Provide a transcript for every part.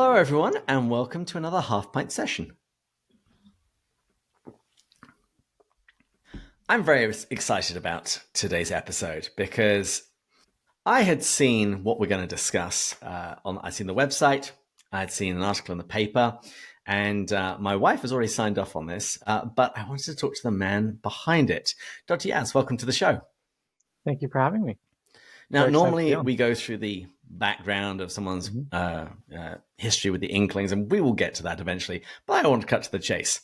Hello, everyone, and welcome to another Half Pint session. I'm very excited about today's episode because I had seen what we're going to discuss. I'd seen the website, I had seen an article in the paper, and my wife has already signed off on this, but I wanted to talk to the man behind it. Dr. Yaz, welcome to the show. Thank you for having me. Now, normally we go through the background of someone's history with the Inklings, and we will get to that eventually, but I want to cut to the chase.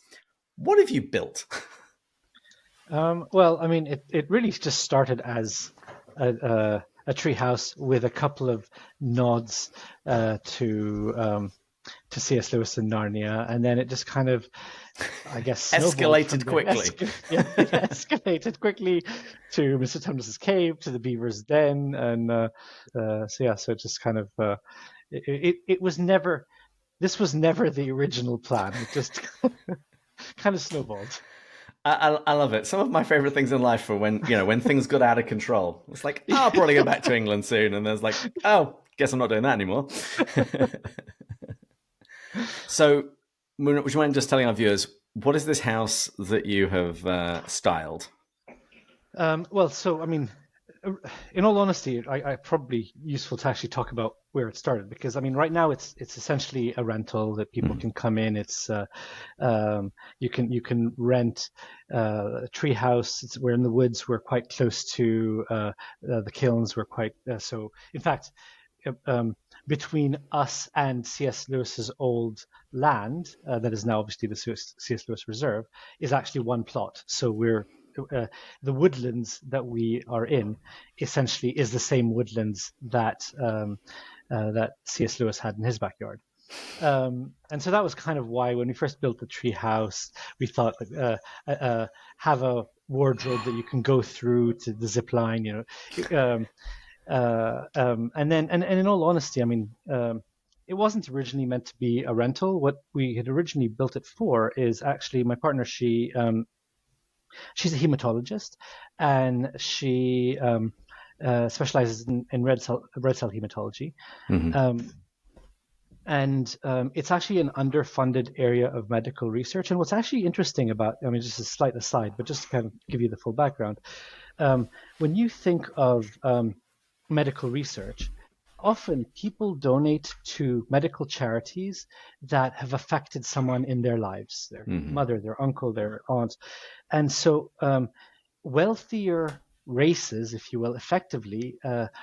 What have you built? Well, I mean, it really just started as a treehouse with a couple of nods to C.S. Lewis and Narnia, and then it just kind of, I guess, escalated quickly. Escalated quickly to Mr. Tumnus's cave, to the Beaver's Den, and so it just kind of it was never. This was never the original plan. It just kind of snowballed. I love it. Some of my favorite things in life are when things got out of control. It's like, I'll probably go back to England soon, and there's like, oh, guess I'm not doing that anymore. So, would you mind just telling our viewers, what is this house that you have styled? Well, so, I mean, in all honesty, I probably useful to actually talk about where it started, because I mean, right now it's essentially a rental that people can come in. It's you can rent a tree house. We're in the woods. We're quite close to the kilns. We're quite so. In fact, between us and C.S. Lewis's old land, that is now obviously the C.S. Lewis Reserve, is actually one plot. So we're the woodlands that we are in essentially is the same woodlands that C.S. Lewis had in his backyard. And so that was kind of why when we first built the tree house, we thought have a wardrobe that you can go through to the zip line, and in all honesty, I mean, it wasn't originally meant to be a rental. What we had originally built it for is actually my partner. She's a hematologist, and she specializes in red cell hematology. And it's actually an underfunded area of medical research. And what's actually interesting about, I mean, just a slight aside, but just to kind of give you the full background, when you think of medical research, often people donate to medical charities that have affected someone in their lives, their mother, their uncle, their aunt. And so wealthier races, if you will, effectively their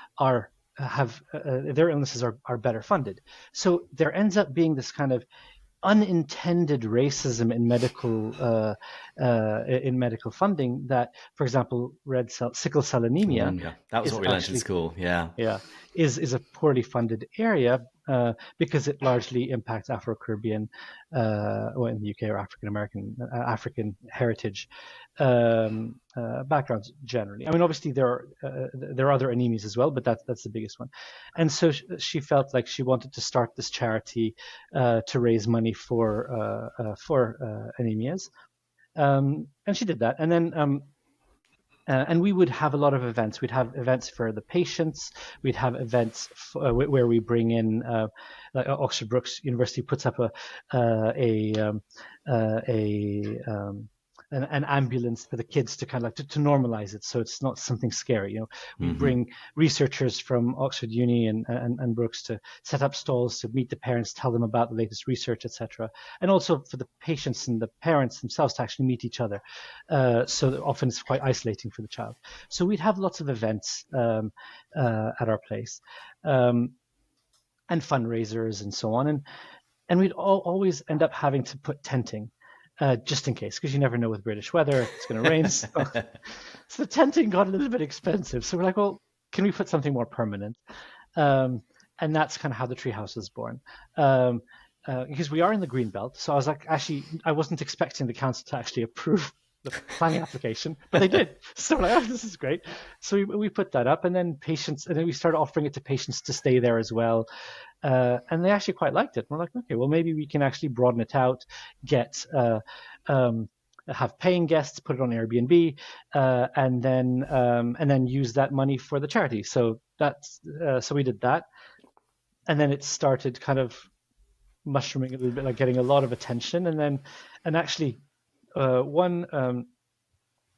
illnesses are better funded. So there ends up being this kind of unintended racism in medical funding that, for example, sickle cell anemia. That was what we learned in school. Is a poorly funded area because it largely impacts Afro-Caribbean, in the UK, or African heritage backgrounds generally. I mean, obviously there are other anemias as well, but that's the biggest one. And so she felt like she wanted to start this charity to raise money for anemias, and she did that. And then and we would have a lot of events. We'd have events for the patients. We'd have events where we bring in, like Oxford Brookes University puts up an ambulance for the kids to kind of like to normalize it, so it's not something scary. We bring researchers from Oxford Uni and Brookes to set up stalls to meet the parents, tell them about the latest research, etc. And also for the patients and the parents themselves to actually meet each other. So that often it's quite isolating for the child. So we'd have lots of events at our place, and fundraisers and so on. And we'd always end up having to put tenting. Just in case, because you never know with British weather, it's going to rain. So the tenting got a little bit expensive. So we're like, well, can we put something more permanent? And that's kind of how the treehouse was born. Because we are in the green belt. So I was like, actually, I wasn't expecting the council to actually approve the planning application, but they did. So we're like, oh, this is great. So we put that up, and then we started offering it to patients to stay there as well. And they actually quite liked it. We're like, okay, well, maybe we can actually broaden it out, have paying guests, put it on Airbnb, and then use that money for the charity. So so we did that, and then it started kind of mushrooming a little bit, like getting a lot of attention, and actually one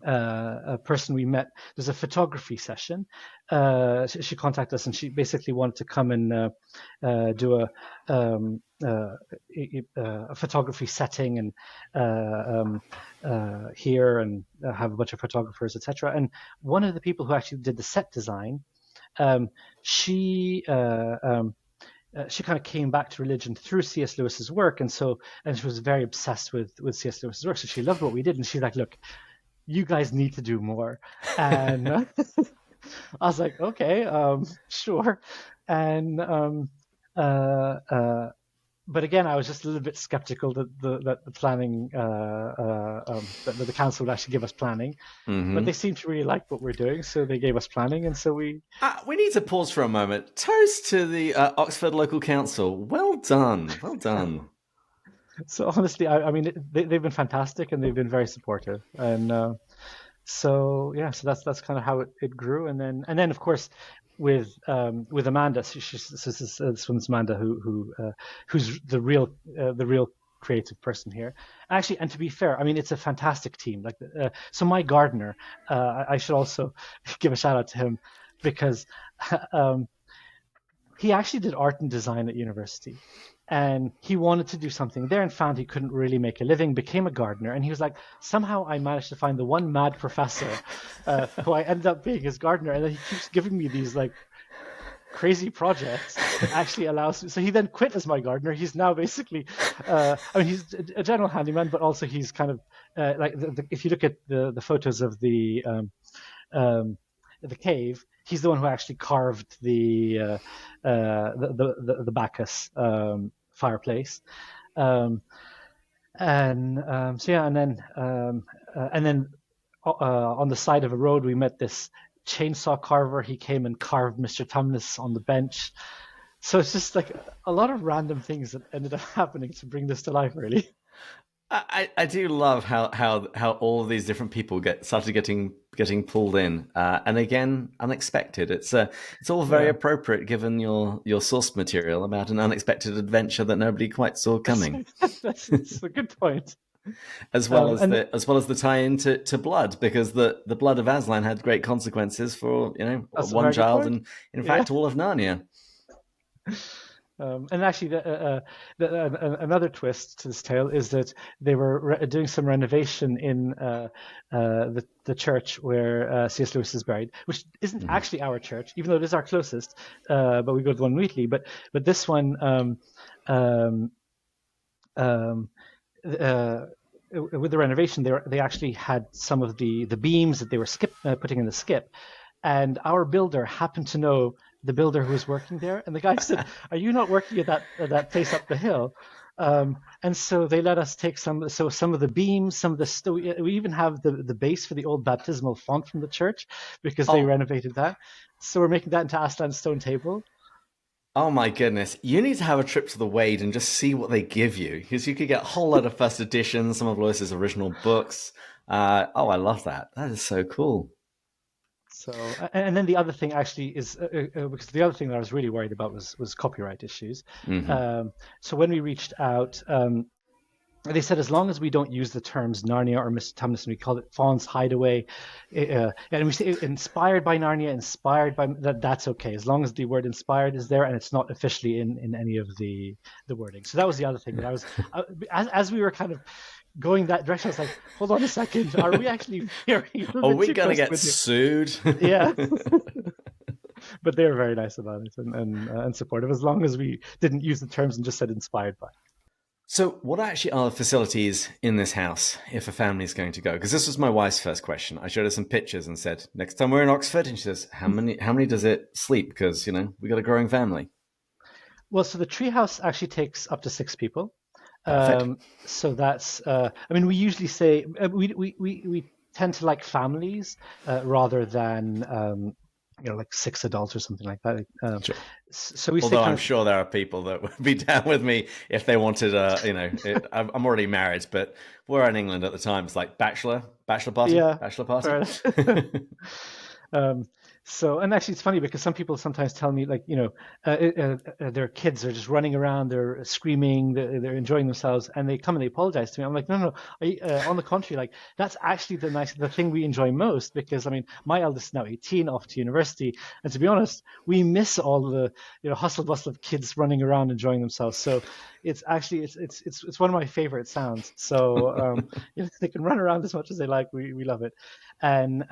a person we met, there's a photography session. She contacted us, and she basically wanted to come and do a photography setting and here and have a bunch of photographers, etc. And one of the people who actually did the set design, she kind of came back to religion through C.S. Lewis's work, and she was very obsessed with C.S. Lewis's work. So she loved what we did, and she's like, "Look, you guys need to do more." And I was like, "Okay, sure." And but again, I was just a little bit skeptical that the planning, that the council would actually give us planning. Mm-hmm. But they seem to really like what we're doing, so they gave us planning, and so we need to pause for a moment. Toast to the Oxford Local Council. Well done. Well done. So honestly, I mean, they've been fantastic, and they've been very supportive, and so that's kind of how it grew, and then of course with Amanda, this one's Amanda who's the real creative person here. Actually, and to be fair, I mean, it's a fantastic team. Like, so my gardener, I should also give a shout out to him, because he actually did art and design at university. And he wanted to do something there and found he couldn't really make a living, became a gardener. And he was like, somehow I managed to find the one mad professor who I ended up being his gardener. And then he keeps giving me these like crazy projects that actually allows me. So he then quit as my gardener. He's now basically, I mean, he's a general handyman, but also he's kind of like, if you look at the photos of the cave, he's the one who actually carved the Bacchus fireplace, and then on the side of a road we met this chainsaw carver. He came and carved Mr. Tumnus on the bench. So it's just like a lot of random things that ended up happening to bring this to life, really. I do love how all of these different people started getting pulled in, and again, unexpected. It's all very appropriate given your source material about an unexpected adventure that nobody quite saw coming. That's a good point. As well as the tie into blood, because the blood of Aslan had great consequences for one child and in fact all of Narnia. And actually, another twist to this tale is that they were doing some renovation in the church where C.S. Lewis is buried, which isn't actually our church, even though it is our closest. But we go to the one weekly. But this one, with the renovation, they actually had some of the beams that they were putting in the skip, and our builder happened to know the builder who was working there, and the guy said, "Are you not working at that place up the hill?" And so they let us take some of the beams, some of the we even have the base for the old baptismal font from the church, because they renovated that. So we're making that into Aslan's stone table. Oh my goodness. You need to have a trip to the Wade and just see what they give you, because you could get a whole lot of first editions, some of Lewis's original books. I love that. That is so cool. So, and then the other thing actually is, because the other thing that I was really worried about was copyright issues. Mm-hmm. So when we reached out, they said as long as we don't use the terms Narnia or Mr. Tumnus, and we call it Fawn's Hideaway, and we say inspired by Narnia, inspired by that's okay, as long as the word inspired is there and it's not officially in any of the wording. So that was the other thing that I was, as we were kind of going that direction, I was like, hold on a second, are we actually hearing? Are we going to get sued? Yeah. But they were very nice about it and supportive, as long as we didn't use the terms and just said inspired by. So what actually are the facilities in this house if a family is going to go? Because this was my wife's first question. I showed her some pictures and said, next time we're in Oxford, and she says, how many does it sleep? Because, we got a growing family. Well, so the treehouse actually takes up to 6 people. So that's, we usually say, we tend to like families rather than, like 6 adults or something like that. Sure. So we Although I'm sure there are people that would be down with me if they wanted I'm already married, but we're in England at the time. It's like bachelor party, bachelor party. So, and actually, it's funny because some people sometimes tell me, like, their kids are just running around, they're screaming, they're enjoying themselves, and they come and they apologize to me. I'm like, no, no, on the contrary, like, that's actually the thing we enjoy most, because I mean, my eldest is now 18, off to university, and to be honest, we miss all the hustle bustle of kids running around enjoying themselves. So, it's actually it's one of my favorite sounds. So, they can run around as much as they like. We love it, and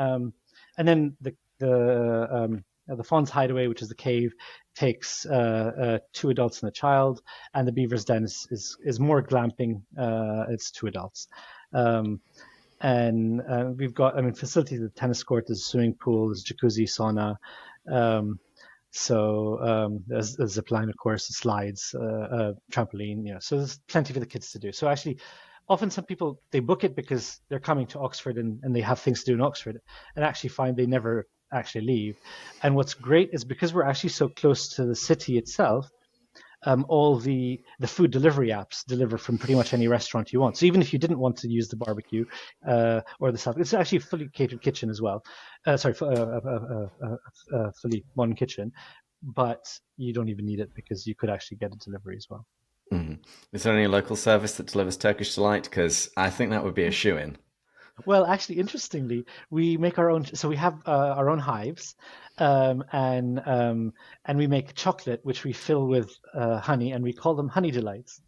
then the Fawn's Hideaway, which is the cave, takes two adults and a child, and the Beaver's Den is more glamping. It's two adults, and we've got facilities. The tennis court, there's a swimming pool, there's jacuzzi, sauna. There's a zip line, of course, the slides, trampoline. So there's plenty for the kids to do. So actually, often some people, they book it because they're coming to Oxford and they have things to do in Oxford, and actually find they never actually leave. And what's great is because we're actually so close to the city itself, all the food delivery apps deliver from pretty much any restaurant you want. So even if you didn't want to use the barbecue or the stuff, it's actually a fully catered kitchen as well. Fully modern kitchen, but you don't even need it because you could actually get a delivery as well. Mm. Is there any local service that delivers Turkish delight? Because I think that would be a shoo-in. Well, actually, interestingly, we make our own. So we have our own hives, and we make chocolate, which we fill with honey, and we call them honey delights.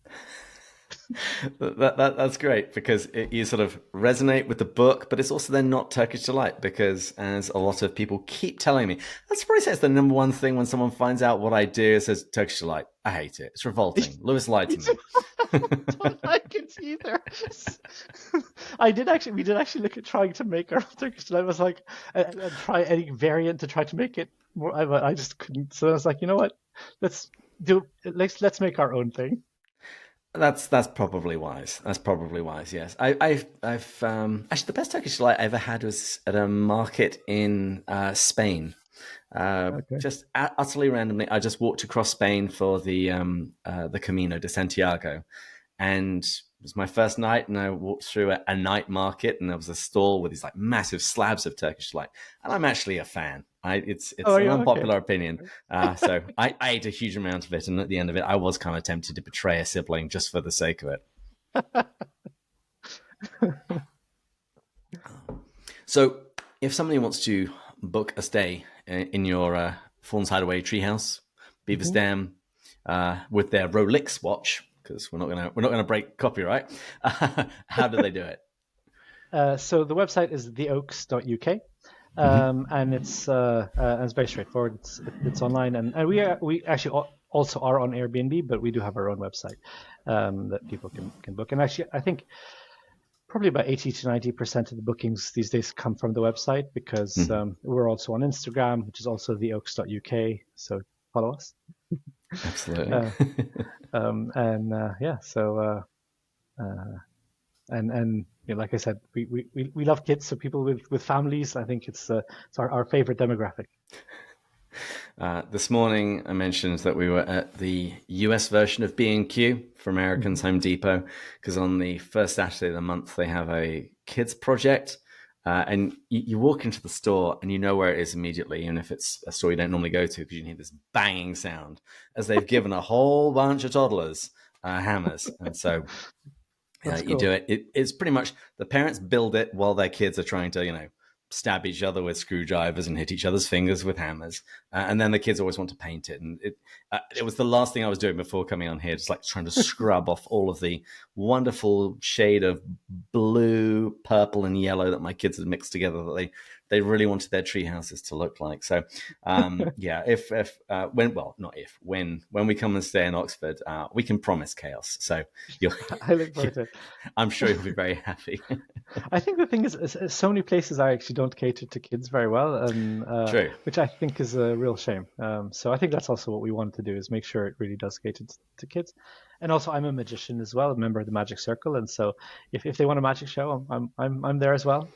That's great because you sort of resonate with the book, but it's also then not Turkish delight because, as a lot of people keep telling me, that's probably it's the number one thing when someone finds out what I do. It says Turkish delight. I hate it. It's revolting. Lewis lied to me. Don't like it either. We did actually look at trying to make our own Turkish delight. I was like, and try any variant to try to make it more. I just couldn't. So I was like, you know what? Let's make our own thing. That's probably wise. That's probably wise. Yes, I've actually the best Turkish delight I ever had was at a market in Spain. Okay. Just utterly randomly, I just walked across Spain for the Camino de Santiago, and it was my first night. And I walked through a night market, and there was a stall with these like massive slabs of Turkish delight, and I'm actually a fan. It's an unpopular opinion. So I ate a huge amount of it, and at the end of it, I was kind of tempted to betray a sibling just for the sake of it. So, if somebody wants to book a stay in your Fawn's Hideaway treehouse, Beaver's Dam, with their Rolex watch, because we're not gonna break copyright, how do they do it? So the website is theoaks.uk. And it's very straightforward. It's online, and we actually also are on Airbnb, but we do have our own website that people can book. And actually, I think probably about 80 to 90% of the bookings these days come from the website because we're also on Instagram, which is also theoaks.uk. So follow us. Absolutely. Like I said, we love kids, so people with families, I think it's our favorite demographic. This morning, I mentioned that we were at the US version of B&Q for Americans, Home Depot, because on the first Saturday of the month, they have a kids project. And you walk into the store and you know where it is immediately, even if it's a store you don't normally go to, because you hear this banging sound as they've given a whole bunch of toddlers hammers. And so you do it. It's pretty much the parents build it while their kids are trying to, stab each other with screwdrivers and hit each other's fingers with hammers. And then the kids always want to paint it. And it was the last thing I was doing before coming on here, just like trying to scrub off all of the wonderful shade of blue, purple, and yellow that my kids had mixed together that they really wanted their tree houses to look like. So, when we come and stay in Oxford, we can promise chaos. So I look forward to it. I'm sure you'll be very happy. I think the thing is so many places I actually don't cater to kids very well, and True. Which I think is a real shame. So I think that's also what we want to do, is make sure it really does cater to kids. And also, I'm a magician as well, a member of the Magic Circle, and so if they want a magic show, I'm there as well.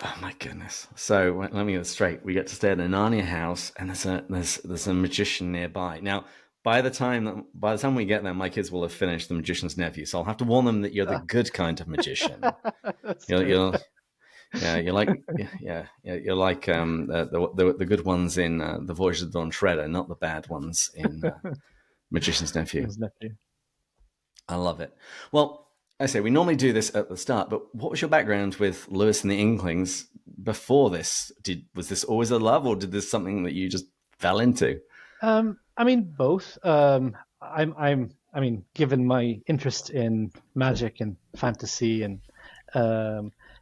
Oh my goodness! So let me get it straight. We get to stay at a Narnia house, and there's a magician nearby. Now, by the time we get there, my kids will have finished The Magician's Nephew. So I'll have to warn them that you're the good kind of magician. Yeah, you're like you're like the good ones in the Voyage of the Dawn Treader, not the bad ones in Magician's Nephew. His nephew. I love it. Well, I say we normally do this at the start, but what was your background with Lewis and the Inklings before this? Was this always a love, or did this something that you just fell into? I mean, both. I mean, given my interest in magic and fantasy, and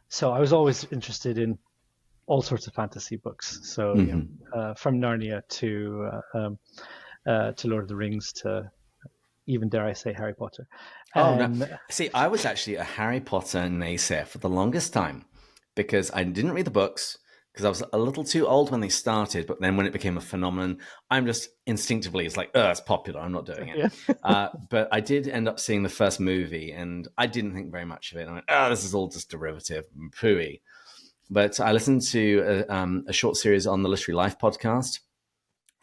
so I was always interested in all sorts of fantasy books. So, from Narnia to Lord of the Rings to even, dare I say, Harry Potter. Oh, no. See, I was actually a Harry Potter naysayer for the longest time because I didn't read the books because I was a little too old when they started. But then when it became a phenomenon, I'm just instinctively, it's like, oh, it's popular. I'm not doing it. Yeah. But I did end up seeing the first movie and I didn't think very much of it. I went, oh, this is all just derivative and pooey. But I listened to a short series on the Literary Life podcast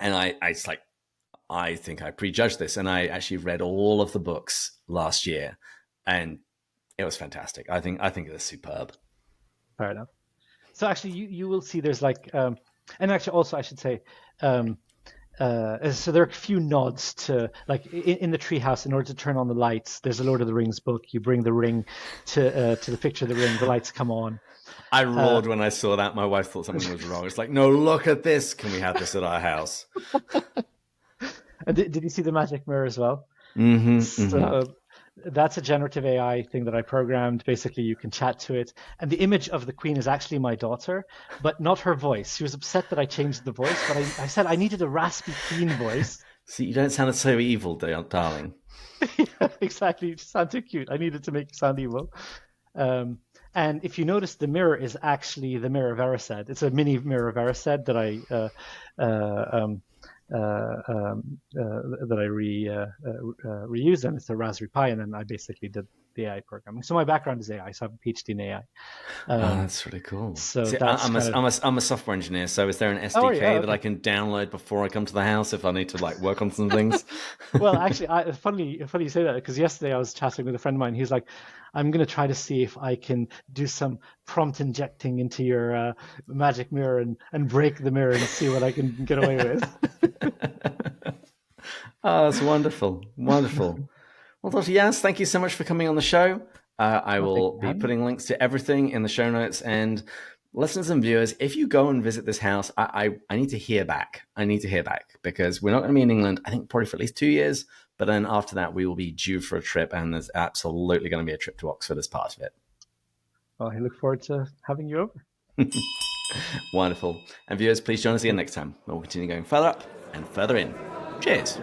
and it's like, I think I prejudged this, and I actually read all of the books last year, and it was fantastic. I think it was superb. Fair enough. So actually, you will see there's like, and actually also I should say, so there are a few nods to like in the treehouse. In order to turn on the lights, there's a Lord of the Rings book. You bring the ring to the picture of the ring. The lights come on. I roared when I saw that. My wife thought something was wrong. It's like, no, look at this. Can we have this at our house? And did you see the magic mirror as well? So that's a generative AI thing that I programmed. Basically, you can chat to it. And the image of the queen is actually my daughter, but not her voice. She was upset that I changed the voice, but I said I needed a raspy queen voice. See, you don't sound so evil, darling. Yeah, exactly. You sound too cute. I needed to make you sound evil. And if you notice, the mirror is actually the mirror of Erised. It's a mini mirror of Erised that I reused, and it's a Raspberry Pi, and then I basically did the AI programming. So my background is AI, so I have a PhD in AI. That's really cool. So see, that's I'm a software engineer, so is there an SDK that I can download before I come to the house if I need to like work on some things? Well, actually, funny you say that, because yesterday I was chatting with a friend of mine. He's like, I'm going to try to see if I can do some prompt injecting into your magic mirror and break the mirror and see what I can get away with. Oh, that's wonderful. Wonderful. Well, Dr. Yas, thank you so much for coming on the show. I will be putting links to everything in the show notes. And listeners and viewers, if you go and visit this house, I need to hear back. I need to hear back because we're not going to be in England, I think probably for at least 2 years. But then after that, we will be due for a trip. And there's absolutely going to be a trip to Oxford as part of it. Well, I look forward to having you over. Wonderful. And viewers, please join us again next time. We'll continue going further up and further in. Cheers.